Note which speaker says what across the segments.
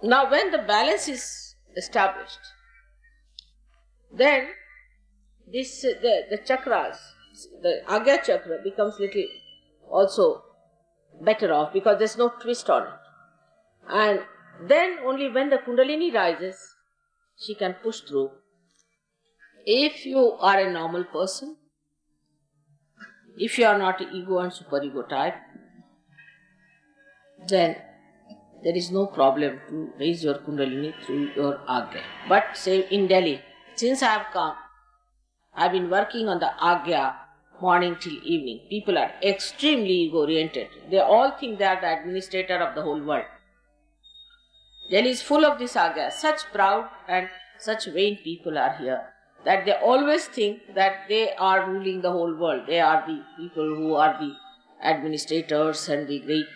Speaker 1: Now when the balance is established, then this the chakras, the Agya chakra becomes little also better off because there's no twist on it. And then only when the Kundalini rises, she can push through. If you are a normal person, if you are not ego and superego type, then there is no problem to raise your Kundalini through your Agya. But say in Delhi, since I have come, I have been working on the Agya morning till evening. People are extremely ego-oriented. They all think they are the administrator of the whole world. Delhi is full of this Agya. Such proud and such vain people are here that they always think that they are ruling the whole world. They are the people who are the administrators and the great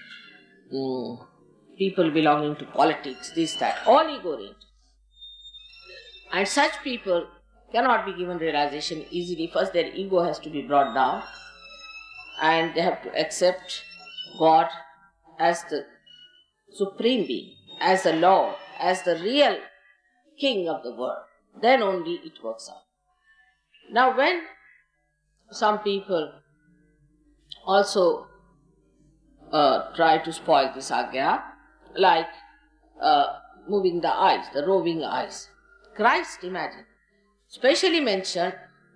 Speaker 1: people belonging to politics, this, that, all ego-oriented. And such people cannot be given realization easily. First their ego has to be brought down and they have to accept God as the supreme being, as the Lord, as the real king of the world. Then only it works out. Now when some people also try to spoil this Agya, like moving the eyes, the roving eyes. Christ, imagine, specially mentioned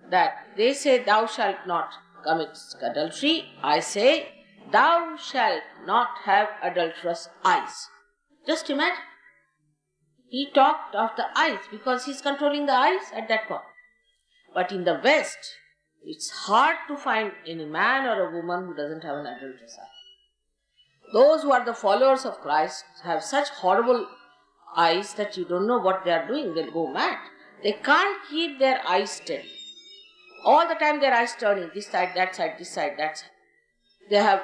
Speaker 1: that they say thou shalt not commit adultery. I say thou shalt not have adulterous eyes. Just imagine. He talked of the eyes because he is controlling the eyes at that point. But in the West, it's hard to find any man or a woman who doesn't have an adulterous eye. Those who are the followers of Christ have such horrible eyes that you don't know what they are doing. They'll go mad. They can't keep their eyes steady. All the time their eyes turning, this side, that side, this side, that side. They have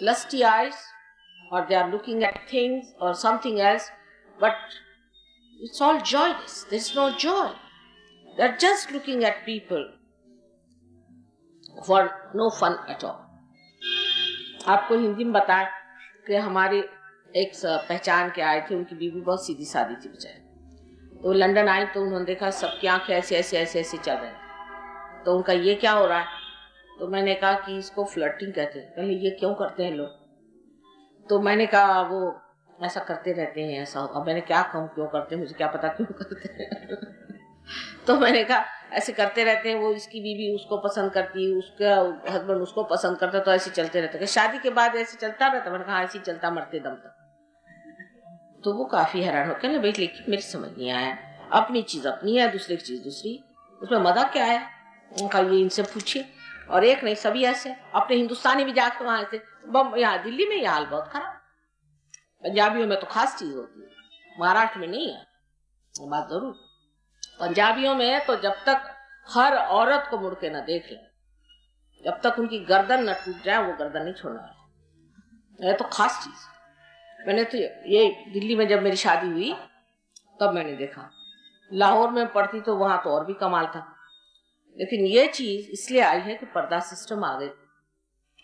Speaker 1: lusty eyes, or they are looking at things or something else, but it's all joyless. There's no joy. They're just looking at people for no fun at all. आपको हिंदी में बताया कि हमारे एक पहचान के आए थे, उनकी बीवी बहुत सीधी सादी थी बेचारे। तो लंदन आई तो उन्होंने देखा सबकी आंखें ऐसे ऐसे ऐसे ऐसे चल रहे हैं। तो उनका ये क्या हो रहा है? तो मैंने कहा कि इसको फ्लर्टिंग कहते हैं। पहले ये क्यों करते हैं लोग? तो मैंने कहा वो ऐसा करते रहते हैं, ऐसा। अब मैंने क्या कहूँ क्यों करते हैं, मुझे क्या पता क्यों करते हैं। तो मैंने कहा ऐसे करते रहते हैं, वो इसकी बीवी उसको पसंद करती है, उसका हस्बैंड उसको पसंद करता, तो ऐसे चलते रहते हैं। शादी के बाद ऐसे चलता रहता। मैंने कहा ऐसे चलता मरते दम तक। तो वो काफी हैरान हो गए, भाई लेकिन मेरी समझ नहीं आया, अपनी चीज अपनी है, दूसरे की चीज दूसरी, उसमें मजा क्या है? उनका ये इनसे पूछिए। और एक नहीं, सभी ऐसे। अपने हिंदुस्तानी भी जाके वहां से, यहाँ दिल्ली में यह हाल बहुत खराब। पंजाबियों में तो खास चीज होती है, महाराष्ट्र में नहीं है। बात जरूर पंजाबियों में है, तो जब तक हर औरत को मुड़ के न देख ले, जब तक उनकी गर्दन न टूट जाए, वो गर्दन नहीं छोड़ना है। तो खास चीज। मैंने तो ये दिल्ली में जब मेरी शादी हुई तब मैंने देखा। लाहौर में पढ़ती तो वहां तो और भी कमाल था। लेकिन ये चीज इसलिए आई है कि पर्दा सिस्टम आ गए,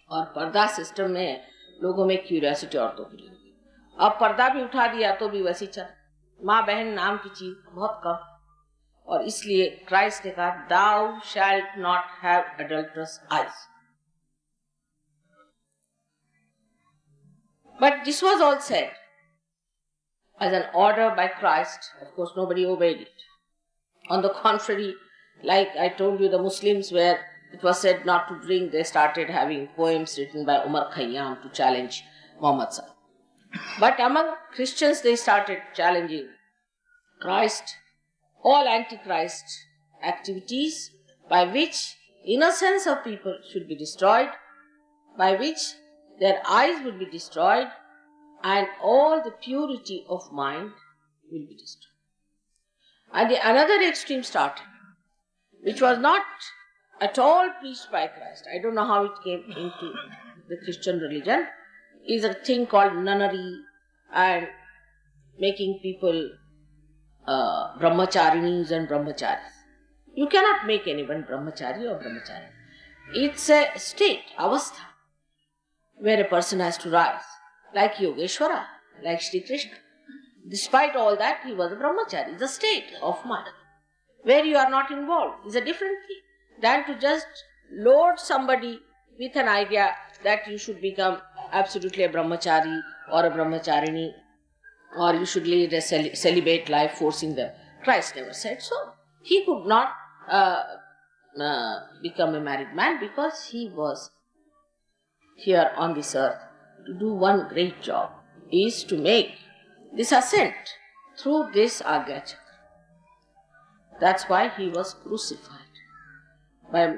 Speaker 1: और पर्दा सिस्टम में लोगों में क्यूरियोसिटी औरतों की लगी। अब पर्दा भी उठा दिया तो भी वैसी चल, माँ बहन नाम की चीज बहुत कम। और इसलिए क्राइस्ट ने कहा thou shalt not have adulterous eyes. But this was all said as an order by Christ. Of course, nobody obeyed it. On the contrary, like I told you, the Muslims, where it was said not to drink, they started having poems written by Umar Khayyam to challenge Muhammad Sallallahu Alaihi Wasallam. But among Christians, they started challenging Christ, all antichrist activities by which innocence of people should be destroyed, by which their eyes will be destroyed, and all the purity of mind will be destroyed. And another extreme started, which was not at all preached by Christ. I don't know how it came into the Christian religion. Is a thing called nunnery and making people brahmacharinis and brahmacharis. You cannot make anyone brahmachari or brahmachari. It's a state, avastha, where a person has to rise, like Yogeshwara, like Shri Krishna. Despite all that, he was a brahmachari. The state of mind where you are not involved is a different thing than to just load somebody with an idea that you should become absolutely a brahmachari or a brahmacharini, or you should lead a celibate life, forcing them. Christ never said so. He could not become a married man because he was here on this earth to do one great job, is to make this ascent through this Agya Chakra. That's why he was crucified. By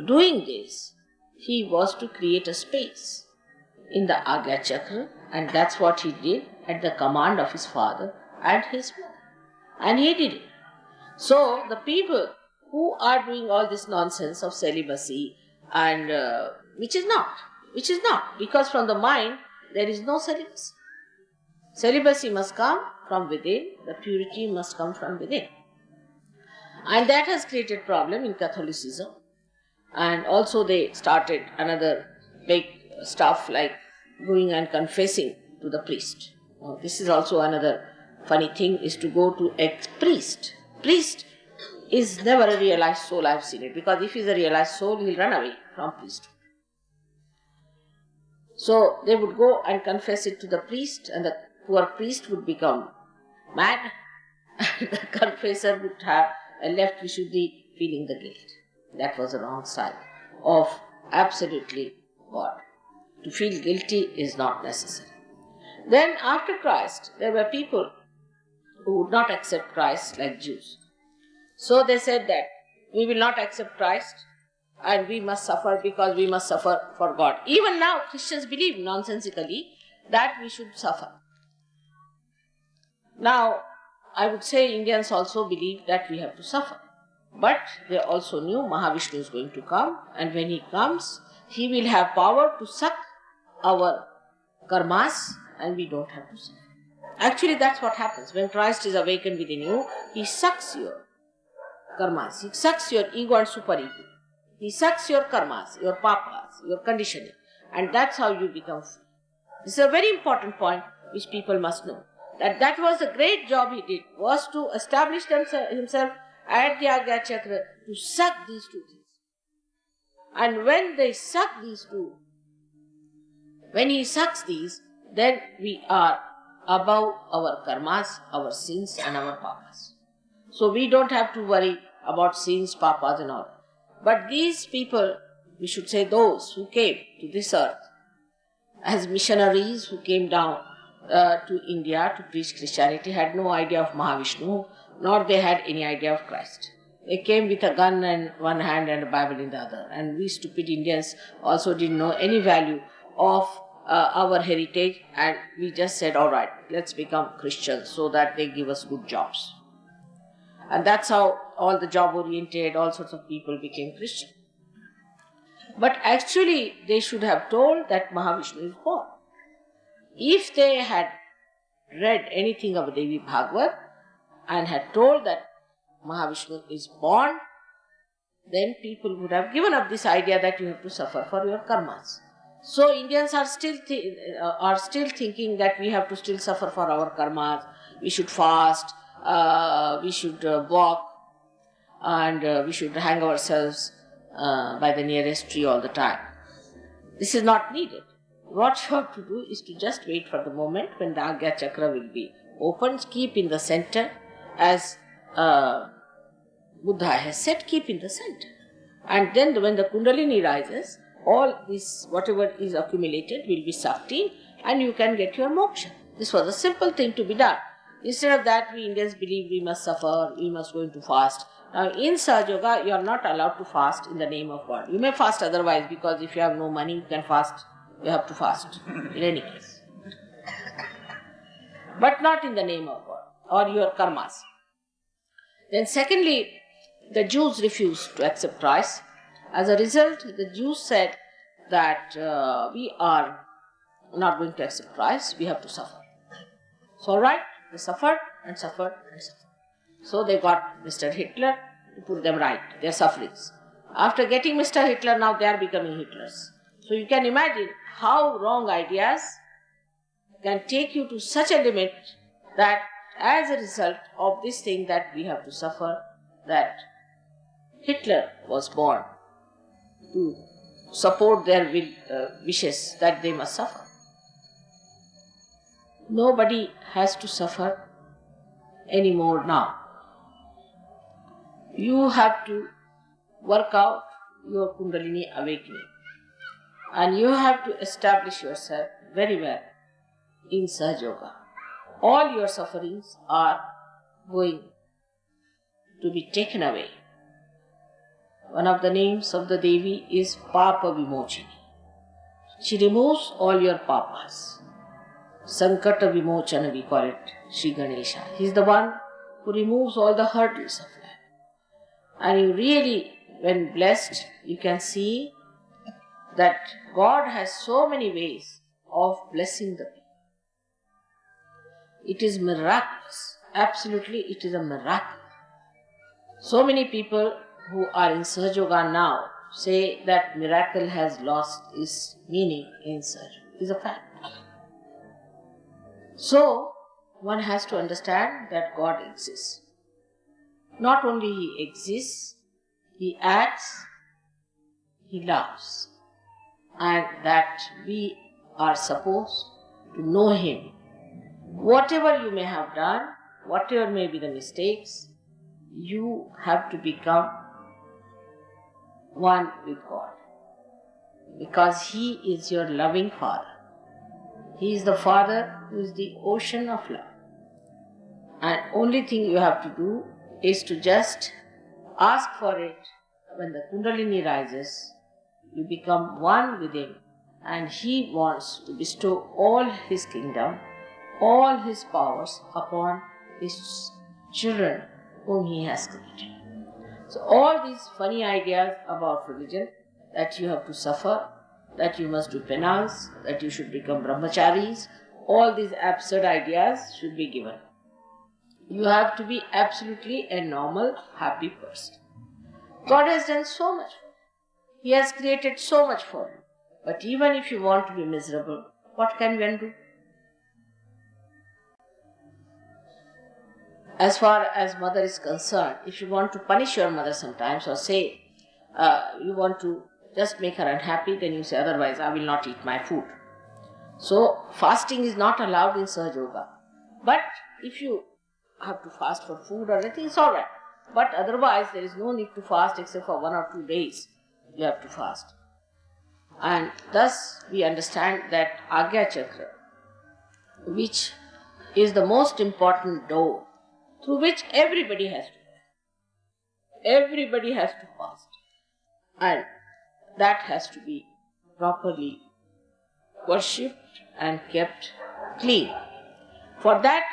Speaker 1: doing this, he was to create a space in the Agya Chakra, and that's what he did at the command of his father and his mother. And he did it. So the people who are doing all this nonsense of celibacy and which is not, because from the mind there is no celibacy. Celibacy must come from within, the purity must come from within. And that has created problem in Catholicism. And also they started another big stuff like going and confessing to the priest. Now, this is also another funny thing, is to go to a priest. Priest is never a realized soul, I have seen it, because if he is a realized soul, he will run away from priesthood. So they would go and confess it to the priest, and the poor priest would become mad, and the confessor would have a left Vishuddhi, feeling the guilt. That was the wrong side of absolutely God. To feel guilty is not necessary. Then after Christ, there were people who would not accept Christ, like Jews. So they said that we will not accept Christ and we must suffer because we must suffer for God. Even now Christians believe nonsensically that we should suffer. Now I would say Indians also believe that we have to suffer. But they also knew Mahavishnu is going to come, and when he comes, he will have power to suck our karmas, and we don't have to suffer. Actually, that's what happens. When Christ is awakened within you, he sucks your karmas. He sucks your ego and super-ego. He sucks your karmas, your papas, your conditioning. And that's how you become free. This is a very important point which people must know. That was the great job he did, was to establish himself at the Agya Chakra to suck these two things. And when they suck these two, when he sucks these, then we are above our karmas, our sins and our papas. So we don't have to worry about sins, papas and all. But these people, we should say those who came to this earth as missionaries, who came down to India to preach Christianity, had no idea of Mahavishnu, nor they had any idea of Christ. They came with a gun in one hand and a Bible in the other. And we stupid Indians also didn't know any value of our heritage, and we just said, all right, let's become Christians so that they give us good jobs. And that's how all the job-oriented, all sorts of people became Christian. But actually, they should have told that Mahavishnu is born. If they had read anything of Devi Bhagavad and had told that Mahavishnu is born, then people would have given up this idea that you have to suffer for your karmas. So Indians are still thinking that we have to still suffer for our karmas. We should fast, we should walk, and we should hang ourselves by the nearest tree all the time. This is not needed. What you have to do is to just wait for the moment when the Agya Chakra will be opened. Keep in the center, as Buddha has said, keep in the center. And then when the Kundalini rises, all this, whatever is accumulated, will be sucked in, and you can get your moksha. This was a simple thing to be done. Instead of that, we Indians believe we must suffer, we must go into fast. Now in Sahaja Yoga, you are not allowed to fast in the name of God. You may fast otherwise, because if you have no money, you can fast. You have to fast in any case. But not in the name of God or your karmas. Then secondly, the Jews refused to accept Christ. As a result, the Jews said that we are not going to accept Christ, we have to suffer. So alright, they suffered and suffered and suffered. So they got Mr. Hitler to put them right, their sufferings. After getting Mr. Hitler, now they are becoming Hitlers. So you can imagine how wrong ideas can take you to such a limit that as a result of this thing that we have to suffer, that Hitler was born to support their wishes that they must suffer. Nobody has to suffer anymore now. You have to work out your Kundalini awakening, and you have to establish yourself very well in Sahaja Yoga. All your sufferings are going to be taken away. One of the names of the Devi is Papa Vimochini. She removes all your papas. Sankata Vimochana we call it, Shri Ganesha. He is the one who removes all the hurdles of life. And you really, when blessed, you can see that God has so many ways of blessing the people. It is miraculous. Absolutely, it is a miracle. So many people who are in Sahaja Yoga now say that miracle has lost its meaning in Sahaja. It is a fact. So, one has to understand that God exists. Not only He exists, He acts, He loves, and that we are supposed to know Him. Whatever you may have done, whatever may be the mistakes, you have to become one with God, because He is your loving Father. He is the Father who is the ocean of love. And only thing you have to do is to just ask for it. When the Kundalini rises, you become one with Him, and He wants to bestow all His kingdom, all His powers upon His children whom He has created. So all these funny ideas about religion, that you have to suffer, that you must do penance, that you should become brahmacharis, all these absurd ideas should be given. You have to be absolutely a normal, happy person. God has done so much for you. He has created so much for you. But even if you want to be miserable, what can one do? As far as mother is concerned, if you want to punish your mother sometimes, or say you want to just make her unhappy, then you say, otherwise I will not eat my food. So fasting is not allowed in Sahaja Yoga. But if you have to fast for food or anything, it's alright. But otherwise there is no need to fast except for 1 or 2 days you have to fast. And thus we understand that Agya Chakra, which is the most important door through which everybody has to fast. Everybody has to fast. And that has to be properly worshipped and kept clean. For that,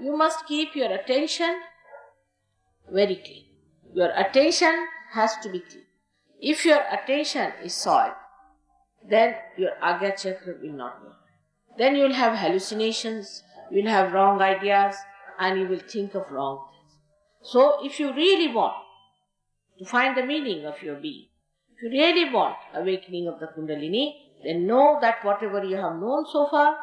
Speaker 1: you must keep your attention very clean. Your attention has to be clean. If your attention is soiled, then your Agya Chakra will not work. Then you will have hallucinations, you will have wrong ideas, and you will think of wrong things. So, if you really want to find the meaning of your being, if you really want awakening of the Kundalini, then know that whatever you have known so far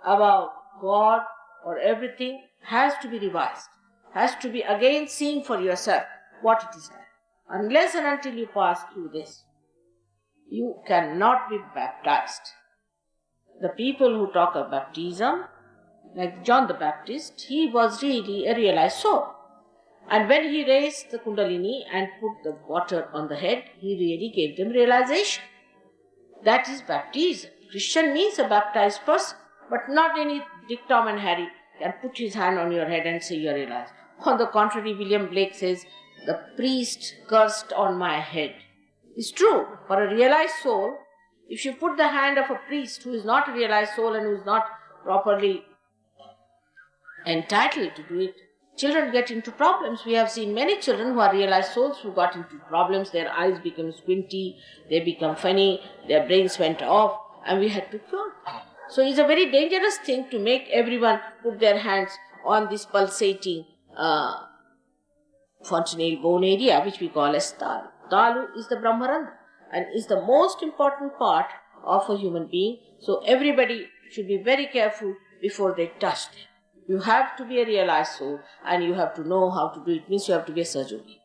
Speaker 1: about God or everything has to be revised, has to be again seen for yourself what it is like. Unless and until you pass through this, you cannot be baptized. The people who talk of baptism, like John the Baptist, he was really a realized soul. And when he raised the Kundalini and put the water on the head, he really gave them realization. That is baptism. Christian means a baptized person, but not any Dick, Tom and Harry can put his hand on your head and say you are realized. On the contrary, William Blake says, the priest cursed on my head. It's true. For a realized soul, if you put the hand of a priest who is not a realized soul and who is not properly entitled to do it, children get into problems. We have seen many children who are realized souls who got into problems. Their eyes become squinty, they become funny, their brains went off, and we had to cure them. So it's a very dangerous thing to make everyone put their hands on this pulsating fontanelle bone area, which we call as Talu. Talu is the Brahmarandha and is the most important part of a human being. So everybody should be very careful before they touch them. You have to be a realized soul and you have to know how to do it. Means you have to be a Sahajogi.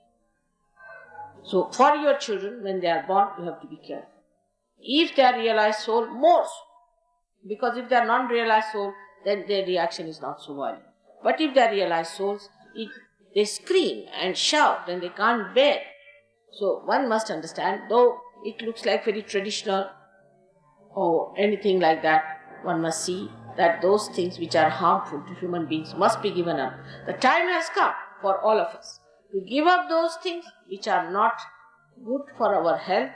Speaker 1: So for your children, when they are born, you have to be careful. If they are realized soul, more so. Because if they are non-realized soul, then their reaction is not so violent. But if they are realized souls, they scream and shout and they can't bear. So one must understand, though it looks like very traditional or anything like that, one must see that those things which are harmful to human beings must be given up. The time has come for all of us to give up those things which are not good for our health,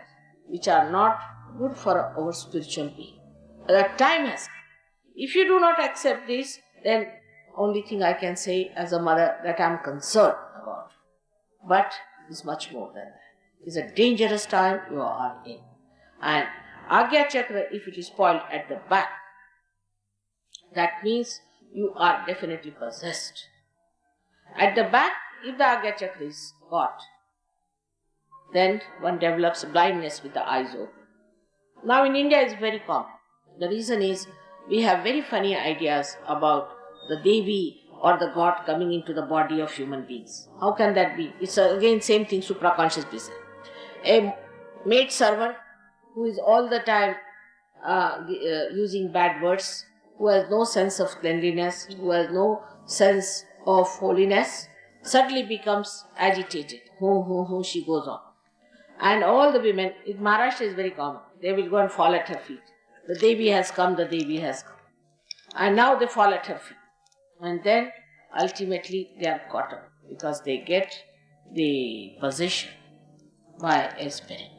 Speaker 1: which are not good for our spiritual being. The time has come. If you do not accept this, then only thing I can say as a mother that I am concerned about. But it's much more than that. It's a dangerous time you are in. And Agya Chakra, if it is spoiled at the back, that means you are definitely possessed. At the back, if the Agya Chakra is got, then one develops blindness with the eyes open. Now in India it's very common. The reason is we have very funny ideas about the Devi or the God coming into the body of human beings. How can that be? It's again same thing, supraconscious business. A maid servant who is all the time using bad words, who has no sense of cleanliness, who has no sense of holiness, suddenly becomes agitated. She goes on. And all the women, in Maharashtra is very common, they will go and fall at her feet. The Devi has come, the Devi has come. And now they fall at her feet. And then ultimately they are caught up because they get the possession by a spirit.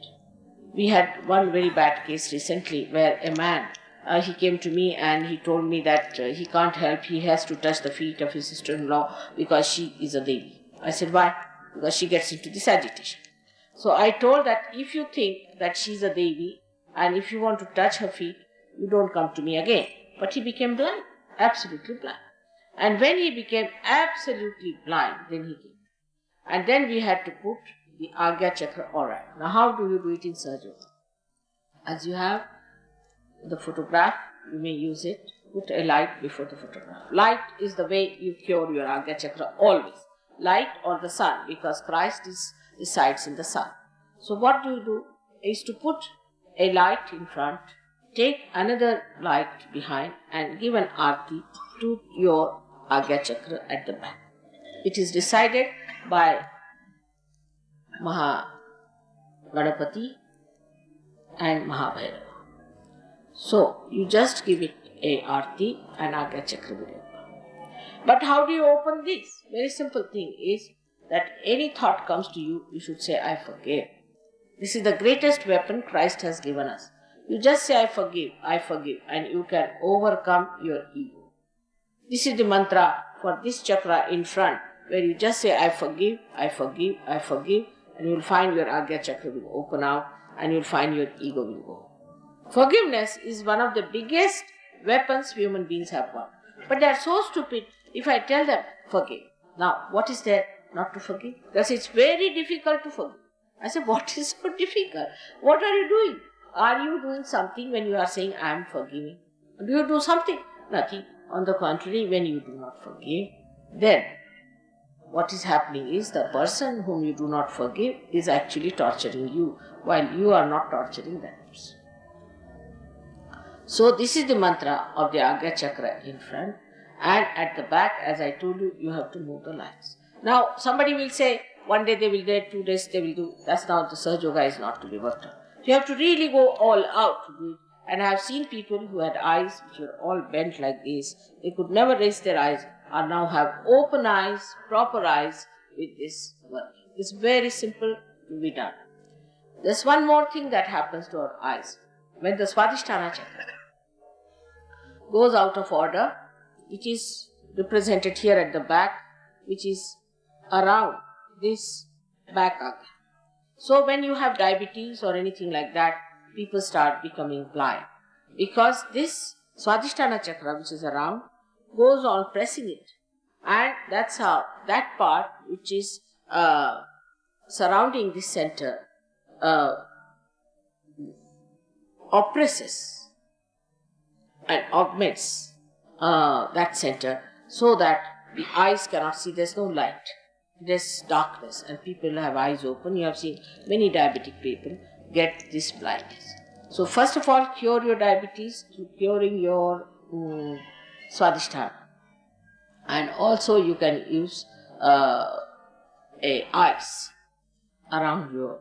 Speaker 1: We had one very bad case recently where a man, he came to me and he told me that he can't help, he has to touch the feet of his sister-in-law because she is a Devi. I said, why? Because she gets into this agitation. So I told that if you think that she is a Devi and if you want to touch her feet, you don't come to me again. But he became blind, absolutely blind. And when he became absolutely blind, then he came. And then we had to put the Agya Chakra alright. Now how do you do it in Sahaja? As you have the photograph, you may use it, put a light before the photograph. Light is the way you cure your Agya Chakra always. Light or the sun, because Christ resides in the sun. So what do you do is to put a light in front, take another light behind and give an arti to your Agya Chakra at the back. It is decided by Ganapati and Mahabhairava. So you just give it a arti and Agya Chakra will open. But how do you open this? Very simple thing is that any thought comes to you, you should say, I forgive. This is the greatest weapon Christ has given us. You just say, I forgive, and you can overcome your ego. This is the mantra for this chakra in front, where you just say, I forgive, and you will find your Agya Chakra will open out, and you will find your ego will go. Forgiveness is one of the biggest weapons human beings have got. But they are so stupid, if I tell them, forgive. Now, what is there not to forgive? Because it's very difficult to forgive. I say, what is so difficult? What are you doing? Are you doing something when you are saying, I am forgiving? Do you do something? Nothing. On the contrary, when you do not forgive, then what is happening is the person whom you do not forgive is actually torturing you, while you are not torturing that person. So this is the mantra of the Agya Chakra in front, and at the back, as I told you, you have to move the lines. Now somebody will say, one day they will do it, 2 days they will do. That's now the Sahaja Yoga is not to be worked on. You have to really go all out to do it. And I have seen people who had eyes which were all bent like this. They could never raise their eyes, or now have open eyes, proper eyes with this work. It's very simple to be done. There's one more thing that happens to our eyes. When the Swadhisthana Chakra goes out of order, it is represented here at the back, which is around this back agya. So when you have diabetes or anything like that, people start becoming blind. Because this Swadhisthana Chakra, which is around, goes on pressing it. And that's how that part which is surrounding this center oppresses and augments that center. so that the eyes cannot see. There's no light. There's darkness and people have eyes open. You have seen many diabetic people get this blindness. So first of all, cure your diabetes through curing your swadhisthana. And also you can use ice around your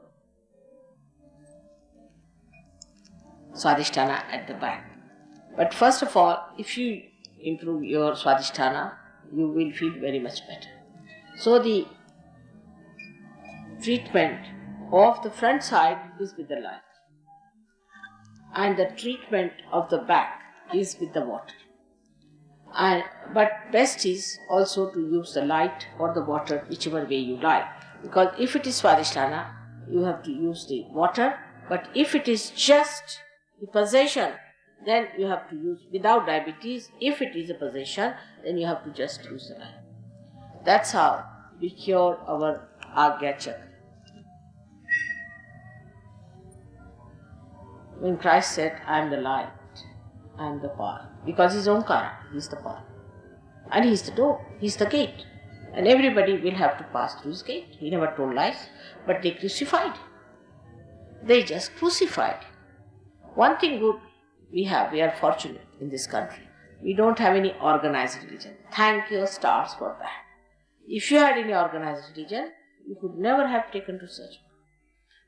Speaker 1: swadhisthana at the back. But first of all, if you improve your swadhisthana, you will feel very much better. So the treatment of the front side is with the light, and the treatment of the back is with the water. But best is also to use the light or the water, whichever way you like. Because if it is swadhisthana, you have to use the water. But if it is just the possession, then you have to use without diabetes. If it is a possession, then you have to just use the light. That's how we cure our Agya Chakra. When Christ said, I am the light, I am the path. Because he is Omkara, he is the path. And he is the door, he is the gate. And everybody will have to pass through his gate. He never told lies, but they crucified him. They just crucified him. One thing good we are fortunate in this country. We don't have any organized religion. Thank your stars for that. If you had any organized religion, you could never have taken to such.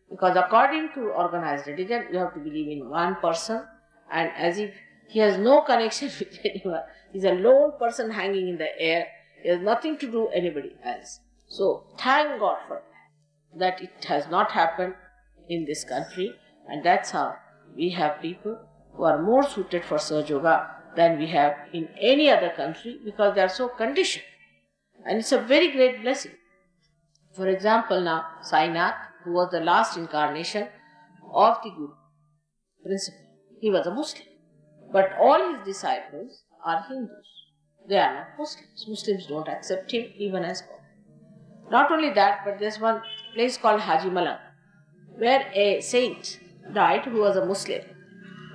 Speaker 1: Because according to organized religion, you have to believe in one person, and as if he has no connection with anyone. He is a lone person hanging in the air. He has nothing to do with anybody else. So thank God for that it has not happened in this country, and that's how we have people who are more suited for Sahaja Yoga than we have in any other country, because they are so conditioned. And it's a very great blessing. For example, now Sainath, who was the last incarnation of the Guru principle, he was a Muslim. But all his disciples are Hindus. They are not Muslims. Muslims don't accept him even as God. Not only that, but there's one place called Haji Malang, where a saint died who was a Muslim.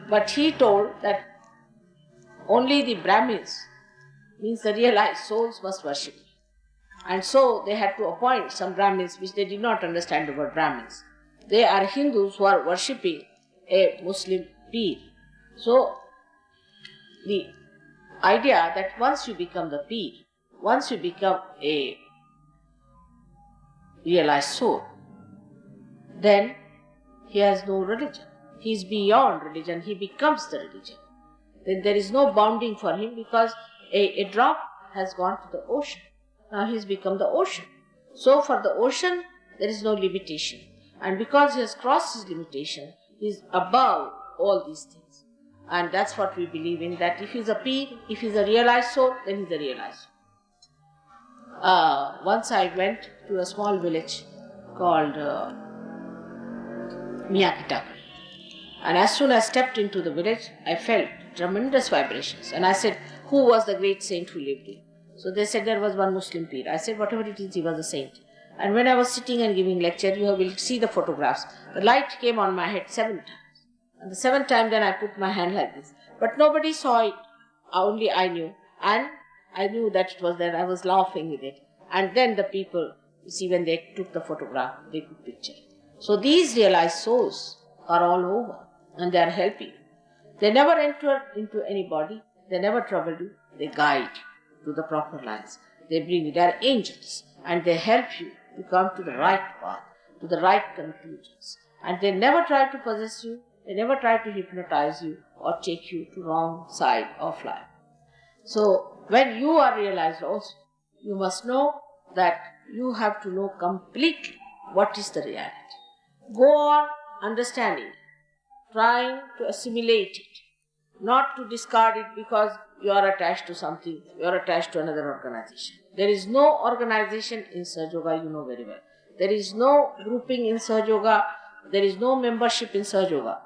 Speaker 1: But he told that only the Brahmins, means the realized souls, must worship. And so they had to appoint some Brahmins, which they did not understand the word Brahmins. They are Hindus who are worshipping a Muslim Peer. So the idea that once you become the Peer, once you become a realized soul, then he has no religion. He is beyond religion. He becomes the religion. Then there is no bounding for him, because a drop has gone to the ocean. Now he has become the ocean. So for the ocean, there is no limitation. And because he has crossed his limitation, he is above all these things. And that's what we believe in, that if he is a Peer, if he is a realized soul, then he is a realized soul. Once I went to a small village called Miyakitaka. And as soon as I stepped into the village, I felt tremendous vibrations. And I said, who was the great saint who lived here? So they said there was one Muslim Peer. I said, whatever it is, he was a saint. And when I was sitting and giving lecture, you will see the photographs. The light came on my head 7 times. And the 7th time then I put my hand like this. But nobody saw it, only I knew. And I knew that it was there. I was laughing with it. And then the people, you see, when they took the photograph, they could picture it. So these realized souls are all over, and they are helping you. They never enter into any body. They never trouble you. They guide you to the proper lines. They bring you. They are angels, and they help you to come to the right path, to the right conclusions. And they never try to possess you. They never try to hypnotize you or take you to wrong side of life. So when you are realized also, you must know that you have to know completely what is the reality. Go on understanding, trying to assimilate it, not to discard it because you are attached to something, you are attached to another organization. There is no organization in Sahaja Yoga, you know very well. There is no grouping in Sahaja Yoga, there is no membership in Sahaja Yoga.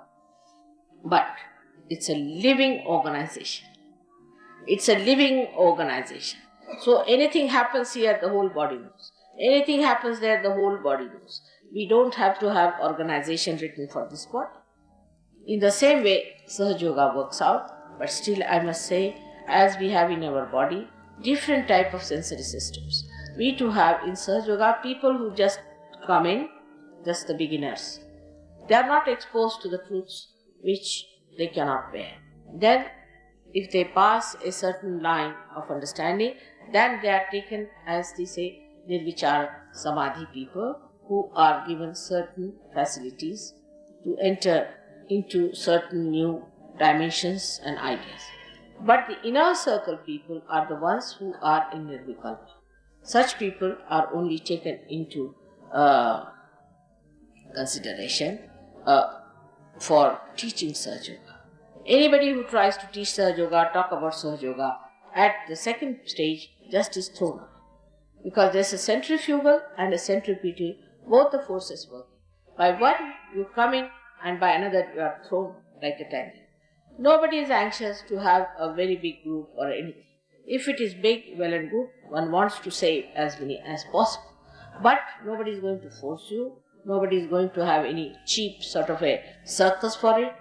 Speaker 1: But it's a living organization. It's a living organization. So anything happens here, the whole body knows. Anything happens there, the whole body knows. We don't have to have organization written for this body. In the same way, Sahaja Yoga works out, but still I must say, as we have in our body, different type of sensory systems. We too have in Sahaja Yoga people who just come in, just the beginners. They are not exposed to the truths which they cannot bear. Then, if they pass a certain line of understanding, then they are taken as they say Nirvichara Samadhi people who are given certain facilities to enter into certain new dimensions and ideas. But the inner circle people are the ones who are in Nirvikalpa. Such people are only taken into consideration for teaching Sahaja Yoga. Anybody who tries to teach Sahaja Yoga, talk about Sahaja Yoga, at the second stage, just is thrown up. Because there's a centrifugal and a centripetal, both the forces working. By one you come in and by another you are thrown like a tangle. Nobody is anxious to have a very big group or anything. If it is big, well and good, one wants to save as many as possible. But nobody is going to force you. Nobody is going to have any cheap sort of a circus for it.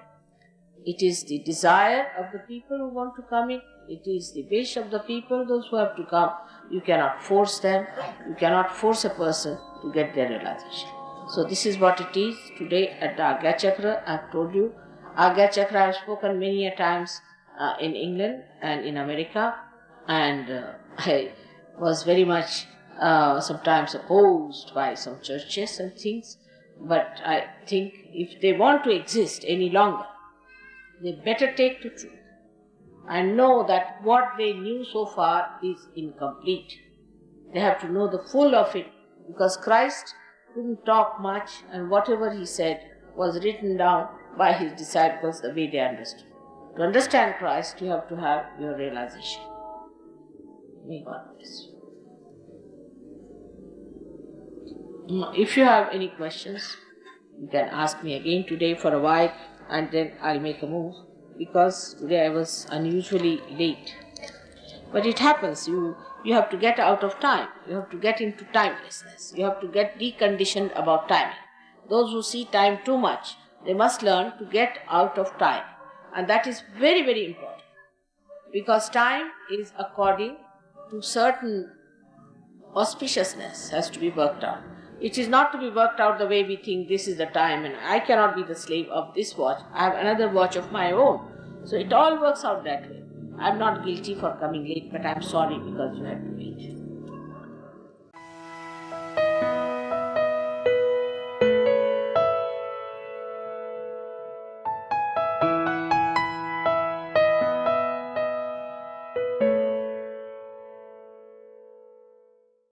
Speaker 1: It is the desire of the people who want to come in. It is the wish of the people, those who have to come. You cannot force them. You cannot force a person to get their realization. So this is what it is today at the Agya Chakra. I have told you. Agya Chakra I have spoken many a times in England and in America. And I was very much sometimes opposed by some churches and things. But I think if they want to exist any longer, they better take to truth and know that what they knew so far is incomplete. They have to know the full of it, because Christ couldn't talk much, and whatever he said was written down by his disciples the way they understood. To understand Christ, you have to have your realization. May God bless you. If you have any questions, you can ask me again today for a while, and then I'll make a move, because today I was unusually late. But it happens, you have to get out of time, you have to get into timelessness, you have to get deconditioned about timing. Those who see time too much, they must learn to get out of time, and that is very, very important, because time is according to certain auspiciousness has to be worked out. It is not to be worked out the way we think this is the time and I cannot be the slave of this watch. I have another watch of my own. So it all works out that way. I am not guilty for coming late, but I am sorry because you had to wait.